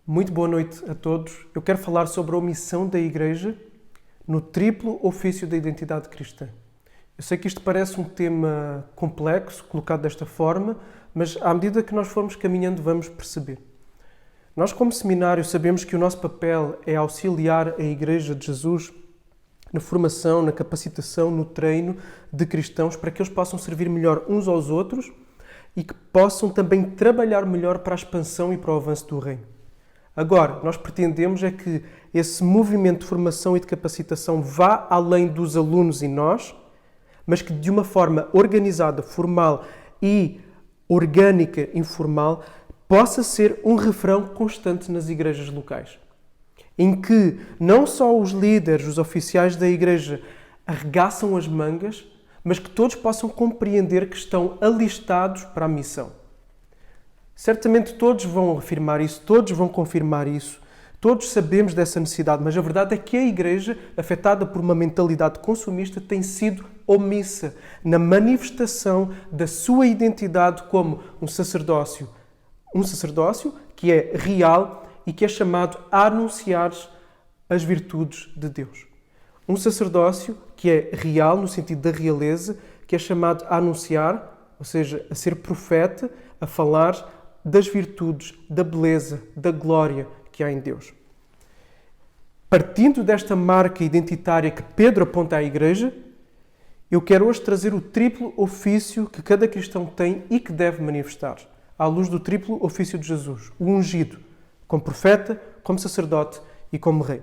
Muito boa noite a todos. Eu quero falar sobre a omissão da Igreja no triplo ofício da identidade cristã. Eu sei que isto parece um tema complexo, colocado desta forma, mas à medida que nós formos caminhando vamos perceber. Nós, como seminário, sabemos que o nosso papel é auxiliar a Igreja de Jesus na formação, na capacitação, no treino de cristãos para que eles possam servir melhor uns aos outros e que possam também trabalhar melhor para a expansão e para o avanço do reino. Agora, nós pretendemos é que esse movimento de formação e de capacitação vá além dos alunos e nós, mas que de uma forma organizada, formal e orgânica, informal, possa ser um refrão constante nas igrejas locais. Em que não só os líderes, os oficiais da igreja arregaçam as mangas, mas que todos possam compreender que estão alistados para a missão. Certamente todos vão afirmar isso, todos vão confirmar isso, todos sabemos dessa necessidade, mas a verdade é que a Igreja, afetada por uma mentalidade consumista, tem sido omissa na manifestação da sua identidade como um sacerdócio que é real e que é chamado a anunciar as virtudes de Deus. Um sacerdócio que é real no sentido da realeza, que é chamado a anunciar, ou seja, a ser profeta, a falar das virtudes, da beleza, da glória que há em Deus. Partindo desta marca identitária que Pedro aponta à Igreja, eu quero hoje trazer o triplo ofício que cada cristão tem e que deve manifestar, à luz do triplo ofício de Jesus, o ungido, como profeta, como sacerdote e como rei.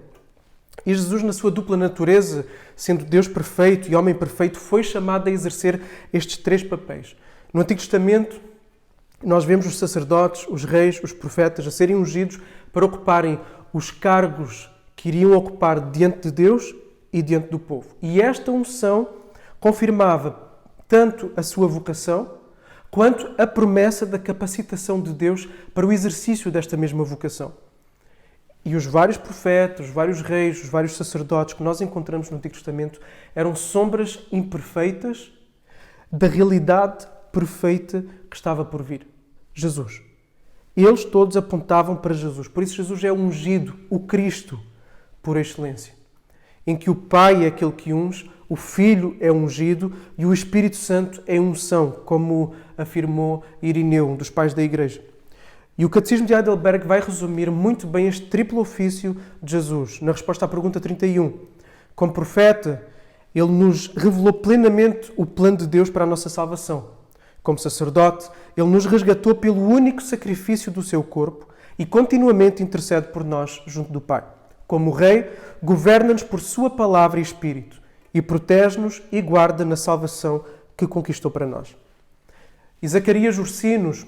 E Jesus, na sua dupla natureza, sendo Deus perfeito e homem perfeito, foi chamado a exercer estes três papéis. No Antigo Testamento, nós vemos os sacerdotes, os reis, os profetas a serem ungidos para ocuparem os cargos que iriam ocupar diante de Deus e diante do povo. E esta unção confirmava tanto a sua vocação, quanto a promessa da capacitação de Deus para o exercício desta mesma vocação. E os vários profetas, os vários reis, os vários sacerdotes que nós encontramos no Antigo Testamento eram sombras imperfeitas da realidade perfeita que estava por vir. Jesus. Eles todos apontavam para Jesus. Por isso Jesus é ungido, o Cristo, por excelência. Em que o Pai é aquele que unge, o Filho é ungido e o Espírito Santo é unção, como afirmou Irineu, um dos pais da Igreja. E o Catecismo de Heidelberg vai resumir muito bem este triplo ofício de Jesus, na resposta à pergunta 31. Como profeta, ele nos revelou plenamente o plano de Deus para a nossa salvação. Como sacerdote, ele nos resgatou pelo único sacrifício do seu corpo e continuamente intercede por nós junto do Pai. Como rei, governa-nos por sua palavra e espírito e protege-nos e guarda na salvação que conquistou para nós. E Zacarias Ursinos,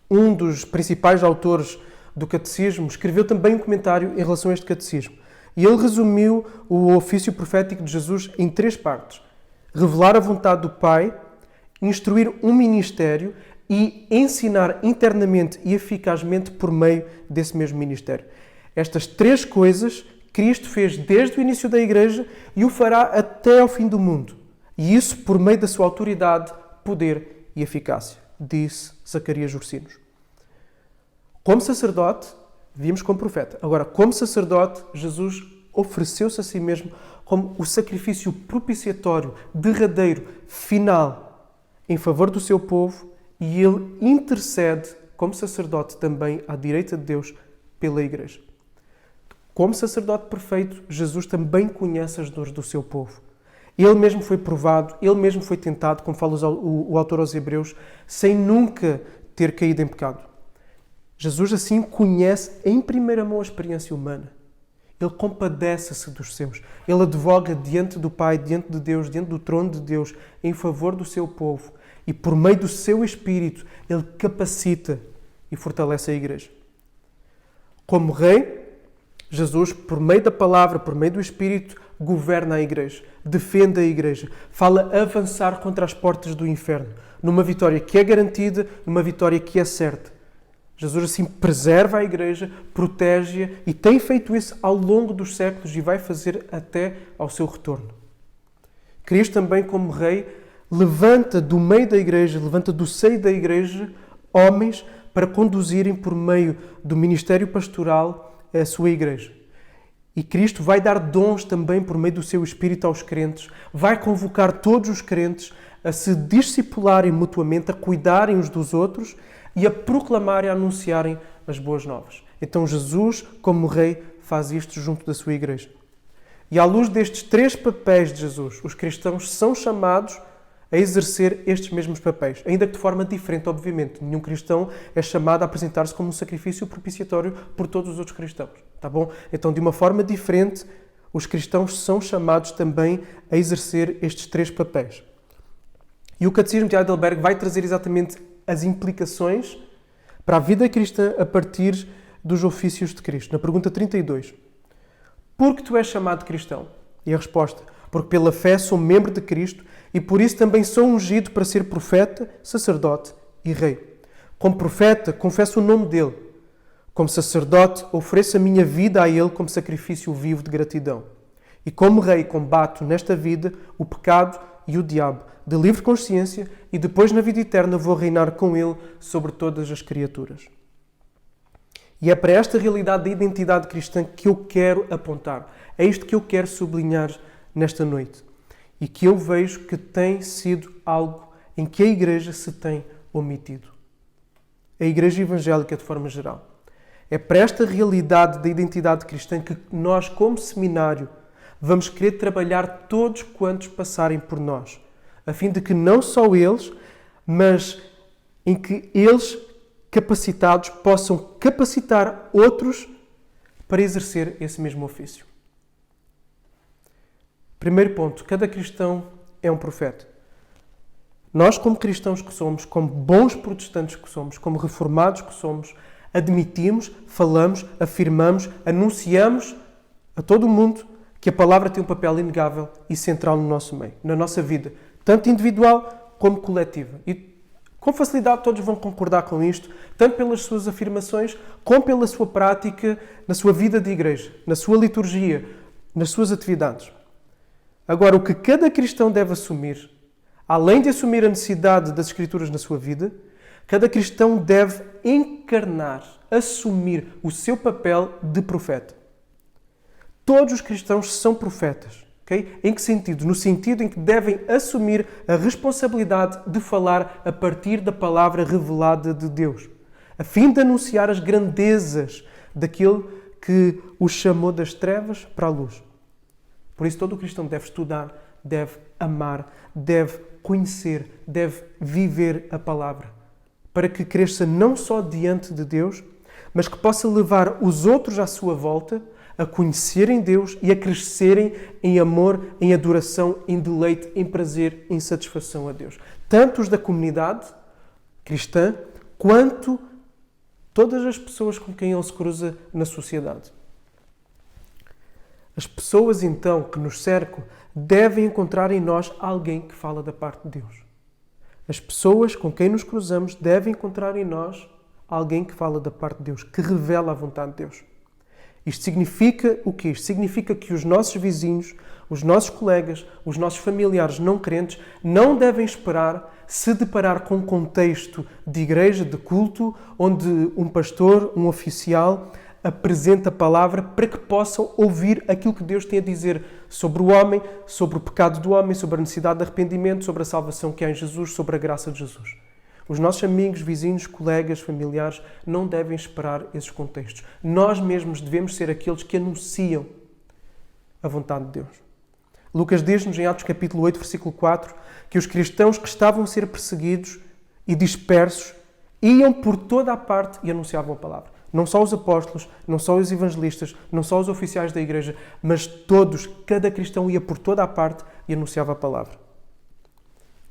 um dos principais autores do Catecismo, escreveu também um comentário em relação a este Catecismo. E ele resumiu o ofício profético de Jesus em três partes. Revelar a vontade do Pai, instruir um ministério e ensinar internamente e eficazmente por meio desse mesmo ministério. Estas três coisas Cristo fez desde o início da Igreja e o fará até ao fim do mundo. E isso por meio da sua autoridade, poder e eficácia, disse Zacarias Ursinos. Como sacerdote, vimos como profeta. Agora, como sacerdote, Jesus ofereceu-se a si mesmo como o sacrifício propiciatório, derradeiro, final, em favor do seu povo, e ele intercede, como sacerdote também, à direita de Deus, pela Igreja. Como sacerdote perfeito, Jesus também conhece as dores do seu povo. Ele mesmo foi provado, ele mesmo foi tentado, como fala o autor aos Hebreus, sem nunca ter caído em pecado. Jesus, assim, conhece em primeira mão a experiência humana. Ele compadece-se dos seus. Ele advoga diante do Pai, diante de Deus, diante do trono de Deus, em favor do seu povo. E por meio do seu Espírito, ele capacita e fortalece a Igreja. Como Rei, Jesus, por meio da palavra, por meio do Espírito, governa a Igreja, defende a Igreja, fala avançar contra as portas do inferno, numa vitória que é garantida, numa vitória que é certa. Jesus assim preserva a Igreja, protege-a e tem feito isso ao longo dos séculos e vai fazer até ao seu retorno. Cristo também, como Rei, levanta do meio da Igreja, levanta do seio da Igreja homens para conduzirem por meio do ministério pastoral a sua igreja. E Cristo vai dar dons também por meio do seu Espírito aos crentes, vai convocar todos os crentes a se discipularem mutuamente, a cuidarem uns dos outros e a proclamarem, a anunciarem as boas novas. Então Jesus, como Rei, faz isto junto da sua igreja. E à luz destes 3 papéis de Jesus, os cristãos são chamados a exercer estes mesmos papéis, ainda que de forma diferente, obviamente. Nenhum cristão é chamado a apresentar-se como um sacrifício propiciatório por todos os outros cristãos, tá bom? Então, de uma forma diferente, os cristãos são chamados também a exercer estes 3 papéis. E o Catecismo de Heidelberg vai trazer exatamente as implicações para a vida cristã a partir dos ofícios de Cristo. Na pergunta 32. Por que tu és chamado cristão? E a resposta: porque pela fé sou membro de Cristo e por isso também sou ungido para ser profeta, sacerdote e rei. Como profeta, confesso o nome dele. Como sacerdote, ofereço a minha vida a ele como sacrifício vivo de gratidão. E como rei, combato nesta vida o pecado e o diabo, de livre consciência, e depois na vida eterna vou reinar com ele sobre todas as criaturas. E é para esta realidade da identidade cristã que eu quero apontar. É isto que eu quero sublinhar nesta noite. E que eu vejo que tem sido algo em que a Igreja se tem omitido. A Igreja evangélica, de forma geral. É para esta realidade da identidade cristã que nós, como seminário, vamos querer trabalhar todos quantos passarem por nós, a fim de que não só eles, mas em que eles, capacitados, possam capacitar outros para exercer esse mesmo ofício. Primeiro ponto, cada cristão é um profeta. Nós, como cristãos que somos, como bons protestantes que somos, como reformados que somos, admitimos, falamos, afirmamos, anunciamos a todo o mundo que a palavra tem um papel inegável e central no nosso meio, na nossa vida, tanto individual como coletiva. E com facilidade todos vão concordar com isto, tanto pelas suas afirmações, como pela sua prática na sua vida de igreja, na sua liturgia, nas suas atividades. Agora, o que cada cristão deve assumir, além de assumir a necessidade das Escrituras na sua vida, cada cristão deve encarnar, assumir o seu papel de profeta. Todos os cristãos são profetas. Okay? Em que sentido? No sentido em que devem assumir a responsabilidade de falar a partir da palavra revelada de Deus, a fim de anunciar as grandezas daquele que os chamou das trevas para a luz. Por isso, todo o cristão deve estudar, deve amar, deve conhecer, deve viver a palavra, para que cresça não só diante de Deus, mas que possa levar os outros à sua volta a conhecerem Deus e a crescerem em amor, em adoração, em deleite, em prazer, em satisfação a Deus. Tanto os da comunidade cristã, quanto todas as pessoas com quem ele se cruza na sociedade. As pessoas, então, que nos cercam, devem encontrar em nós alguém que fala da parte de Deus. As pessoas com quem nos cruzamos devem encontrar em nós alguém que fala da parte de Deus, que revela a vontade de Deus. Isto significa o quê? Isto significa que os nossos vizinhos, os nossos colegas, os nossos familiares não crentes não devem esperar se deparar com um contexto de igreja, de culto, onde um pastor, um oficial, apresenta a palavra para que possam ouvir aquilo que Deus tem a dizer sobre o homem, sobre o pecado do homem, sobre a necessidade de arrependimento, sobre a salvação que há em Jesus, sobre a graça de Jesus. Os nossos amigos, vizinhos, colegas, familiares não devem esperar esses contextos. Nós mesmos devemos ser aqueles que anunciam a vontade de Deus. Lucas diz-nos em Atos capítulo 8, versículo 4, que os cristãos que estavam a ser perseguidos e dispersos iam por toda a parte e anunciavam a palavra. Não só os apóstolos, não só os evangelistas, não só os oficiais da igreja, mas todos, cada cristão ia por toda a parte e anunciava a palavra.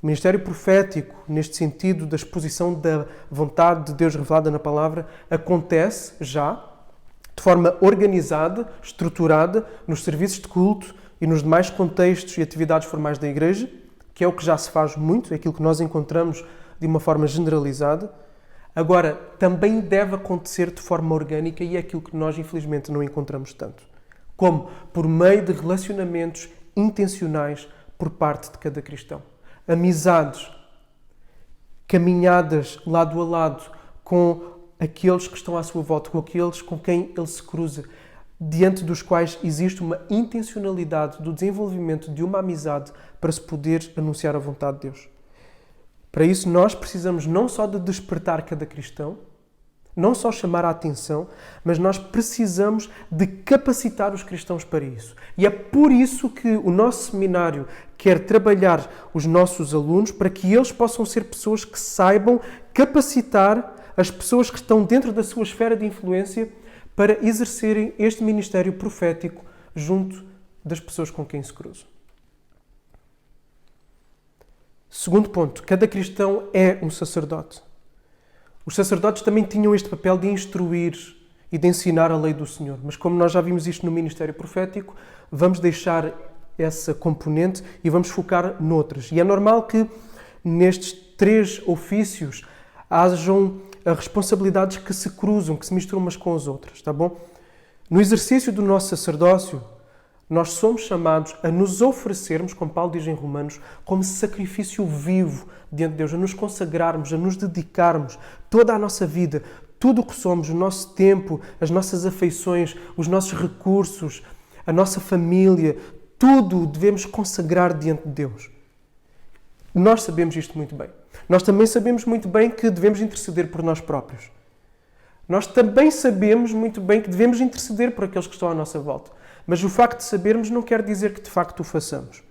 O ministério profético, neste sentido da exposição da vontade de Deus revelada na palavra, acontece já de forma organizada, estruturada, nos serviços de culto e nos demais contextos e atividades formais da igreja, que é o que já se faz muito, é aquilo que nós encontramos de uma forma generalizada. Agora, também deve acontecer de forma orgânica e é aquilo que nós, infelizmente, não encontramos tanto. Como por meio de relacionamentos intencionais por parte de cada cristão. Amizades, caminhadas lado a lado com aqueles que estão à sua volta, com aqueles com quem ele se cruza, diante dos quais existe uma intencionalidade do desenvolvimento de uma amizade para se poder anunciar a vontade de Deus. Para isso, nós precisamos não só de despertar cada cristão, não só chamar a atenção, mas nós precisamos de capacitar os cristãos para isso. E é por isso que o nosso seminário quer trabalhar os nossos alunos para que eles possam ser pessoas que saibam capacitar as pessoas que estão dentro da sua esfera de influência para exercerem este ministério profético junto das pessoas com quem se cruzam. Segundo ponto, cada cristão é um sacerdote. Os sacerdotes também tinham este papel de instruir e de ensinar a lei do Senhor. Mas como nós já vimos isto no ministério profético, vamos deixar essa componente e vamos focar noutras. E é normal que nestes 3 ofícios hajam responsabilidades que se cruzam, que se misturam umas com as outras, tá bom? No exercício do nosso sacerdócio, nós somos chamados a nos oferecermos, como Paulo diz em Romanos, como sacrifício vivo diante de Deus, a nos consagrarmos, a nos dedicarmos toda a nossa vida, tudo o que somos, o nosso tempo, as nossas afeições, os nossos recursos, a nossa família, tudo devemos consagrar diante de Deus. Nós sabemos isto muito bem. Nós também sabemos muito bem que devemos interceder por nós próprios. Nós também sabemos muito bem que devemos interceder por aqueles que estão à nossa volta. Mas o facto de sabermos não quer dizer que de facto o façamos.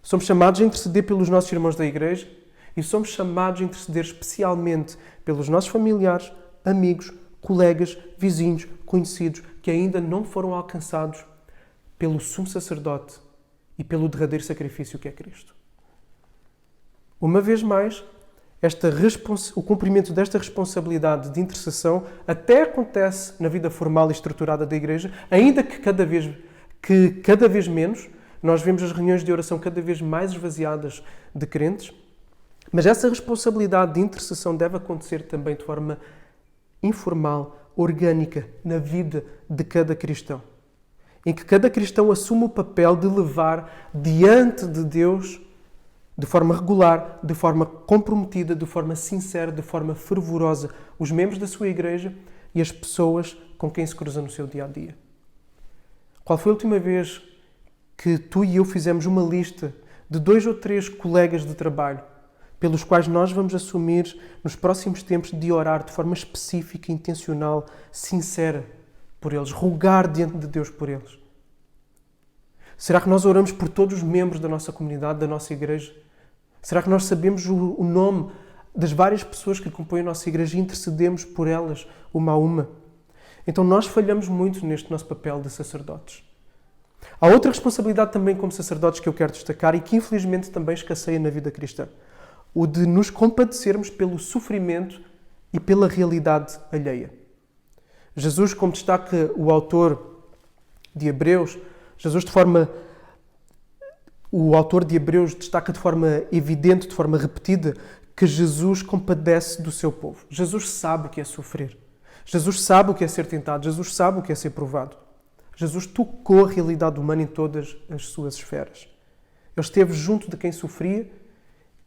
Somos chamados a interceder pelos nossos irmãos da igreja e somos chamados a interceder especialmente pelos nossos familiares, amigos, colegas, vizinhos, conhecidos que ainda não foram alcançados pelo sumo sacerdote e pelo derradeiro sacrifício que é Cristo. Uma vez mais, o cumprimento desta responsabilidade de intercessão até acontece na vida formal e estruturada da Igreja, ainda que cada vez menos, nós vemos as reuniões de oração cada vez mais esvaziadas de crentes, mas essa responsabilidade de intercessão deve acontecer também de forma informal, orgânica, na vida de cada cristão, em que cada cristão assume o papel de levar diante de Deus de forma regular, de forma comprometida, de forma sincera, de forma fervorosa, os membros da sua igreja e as pessoas com quem se cruza no seu dia-a-dia. Qual foi a última vez que tu e eu fizemos uma lista de 2 ou 3 colegas de trabalho pelos quais nós vamos assumir nos próximos tempos de orar de forma específica, intencional, sincera por eles, rogar diante de Deus por eles? Será que nós oramos por todos os membros da nossa comunidade, da nossa igreja? Será que nós sabemos o nome das várias pessoas que compõem a nossa igreja e intercedemos por elas, uma a uma? Então nós falhamos muito neste nosso papel de sacerdotes. Há outra responsabilidade também como sacerdotes que eu quero destacar e que infelizmente também escasseia na vida cristã. O de nos compadecermos pelo sofrimento e pela realidade alheia. Jesus, como destaca o autor de Hebreus, o autor de Hebreus destaca de forma evidente, de forma repetida, que Jesus compadece do seu povo. Jesus sabe o que é sofrer. Jesus sabe o que é ser tentado. Jesus sabe o que é ser provado. Jesus tocou a realidade humana em todas as suas esferas. Ele esteve junto de quem sofria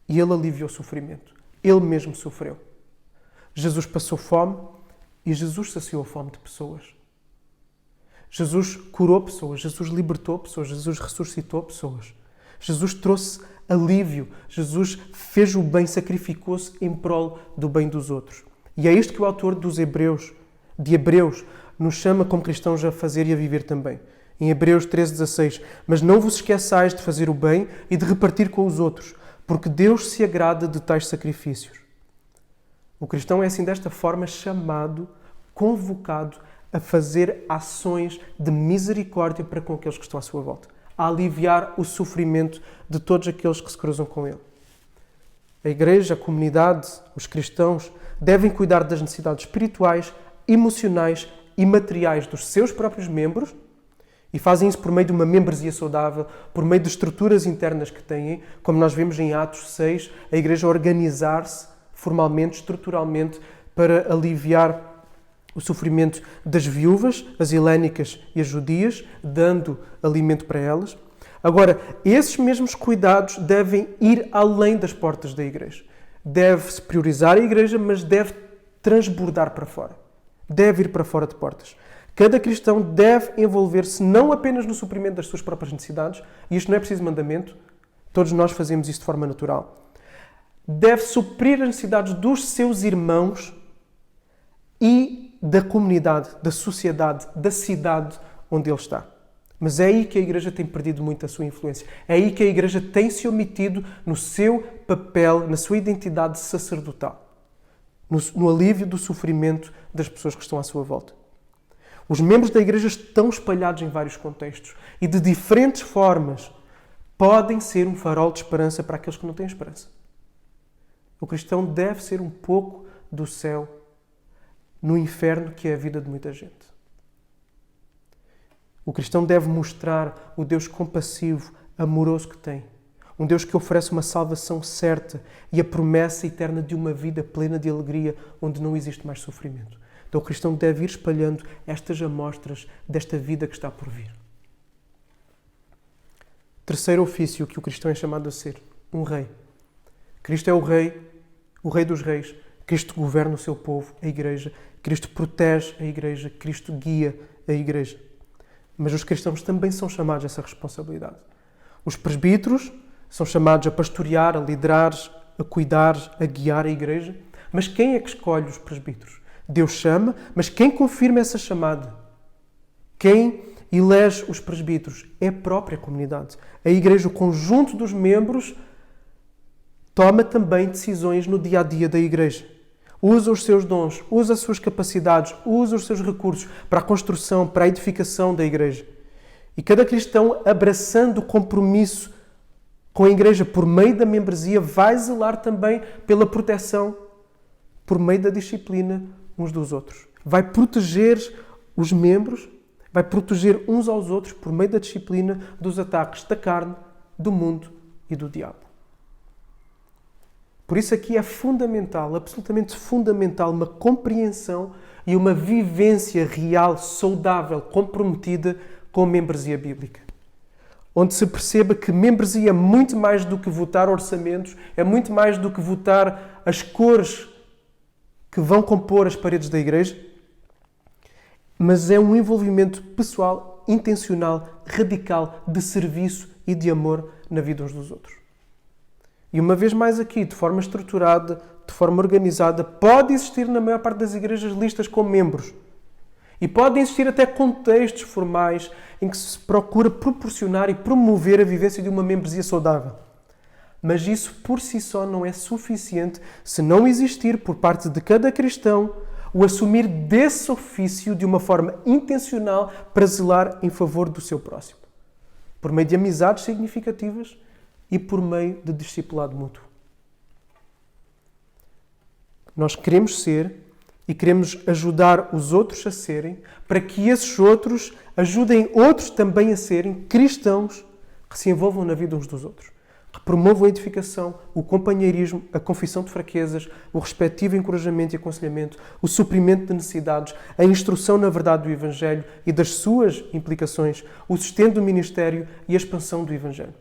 e ele aliviou o sofrimento. Ele mesmo sofreu. Jesus passou fome e Jesus saciou a fome de pessoas. Jesus curou pessoas, Jesus libertou pessoas, Jesus ressuscitou pessoas. Jesus trouxe alívio, Jesus fez o bem, sacrificou-se em prol do bem dos outros. E é isto que o autor de Hebreus, nos chama como cristãos a fazer e a viver também. Em Hebreus 13,16, mas não vos esqueçais de fazer o bem e de repartir com os outros, porque Deus se agrada de tais sacrifícios. O cristão é assim desta forma chamado, convocado a fazer ações de misericórdia para com aqueles que estão à sua volta, a aliviar o sofrimento de todos aqueles que se cruzam com ele. A igreja, a comunidade, os cristãos devem cuidar das necessidades espirituais, emocionais e materiais dos seus próprios membros e fazem isso por meio de uma membresia saudável, por meio de estruturas internas que têm, como nós vemos em Atos 6, a igreja organizar-se formalmente, estruturalmente, para aliviar o sofrimento das viúvas, as helénicas e as judias, dando alimento para elas. Agora, esses mesmos cuidados devem ir além das portas da igreja. Deve-se priorizar a igreja, mas deve transbordar para fora. Deve ir para fora de portas. Cada cristão deve envolver-se não apenas no suprimento das suas próprias necessidades, e isto não é preciso mandamento, todos nós fazemos isso de forma natural. Deve suprir as necessidades dos seus irmãos e da comunidade, da sociedade, da cidade onde ele está. Mas é aí que a Igreja tem perdido muito a sua influência. É aí que a Igreja tem se omitido no seu papel, na sua identidade sacerdotal, no alívio do sofrimento das pessoas que estão à sua volta. Os membros da Igreja estão espalhados em vários contextos e de diferentes formas podem ser um farol de esperança para aqueles que não têm esperança. O cristão deve ser um pouco do céu no inferno que é a vida de muita gente. O cristão deve mostrar o Deus compassivo, amoroso que tem. Um Deus que oferece uma salvação certa e a promessa eterna de uma vida plena de alegria onde não existe mais sofrimento. Então o cristão deve ir espalhando estas amostras desta vida que está por vir. Terceiro ofício que o cristão é chamado a ser, um rei. Cristo é o rei dos reis. Cristo governa o seu povo, a Igreja. Cristo protege a Igreja. Cristo guia a Igreja. Mas os cristãos também são chamados a essa responsabilidade. Os presbíteros são chamados a pastorear, a liderar, a cuidar, a guiar a Igreja. Mas quem é que escolhe os presbíteros? Deus chama, mas quem confirma essa chamada? Quem elege os presbíteros? É a própria comunidade. A Igreja, o conjunto dos membros, toma também decisões no dia-a-dia da Igreja. Usa os seus dons, usa as suas capacidades, usa os seus recursos para a construção, para a edificação da Igreja. E cada cristão, abraçando o compromisso com a Igreja por meio da membresia, vai zelar também pela proteção, por meio da disciplina uns dos outros. Vai proteger os membros, vai proteger uns aos outros por meio da disciplina dos ataques da carne, do mundo e do diabo. Por isso aqui é fundamental, absolutamente fundamental, uma compreensão e uma vivência real, saudável, comprometida com a membresia bíblica. Onde se perceba que membresia é muito mais do que votar orçamentos, é muito mais do que votar as cores que vão compor as paredes da Igreja, mas é um envolvimento pessoal, intencional, radical, de serviço e de amor na vida uns dos outros. E uma vez mais aqui, de forma estruturada, de forma organizada, pode existir na maior parte das igrejas listas com membros. E podem existir até contextos formais em que se procura proporcionar e promover a vivência de uma membresia saudável. Mas isso por si só não é suficiente se não existir por parte de cada cristão o assumir desse ofício de uma forma intencional para zelar em favor do seu próximo. Por meio de amizades significativas e por meio de discipulado mútuo. Nós queremos ser e queremos ajudar os outros a serem, para que esses outros ajudem outros também a serem cristãos que se envolvam na vida uns dos outros. Que promovam a edificação, o companheirismo, a confissão de fraquezas, o respectivo encorajamento e aconselhamento, o suprimento de necessidades, a instrução na verdade do Evangelho e das suas implicações, o sustento do ministério e a expansão do Evangelho.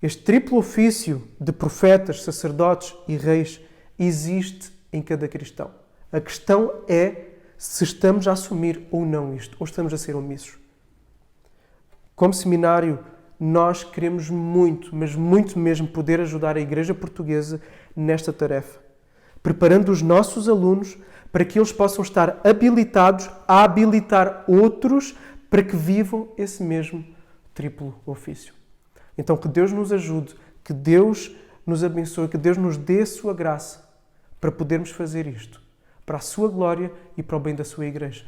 Este triplo ofício de profetas, sacerdotes e reis existe em cada cristão. A questão é se estamos a assumir ou não isto, ou estamos a ser omissos. Como seminário, nós queremos muito, mas muito mesmo, poder ajudar a Igreja Portuguesa nesta tarefa, preparando os nossos alunos para que eles possam estar habilitados a habilitar outros para que vivam esse mesmo triplo ofício. Então, que Deus nos ajude, que Deus nos abençoe, que Deus nos dê a sua graça para podermos fazer isto, para a sua glória e para o bem da sua Igreja.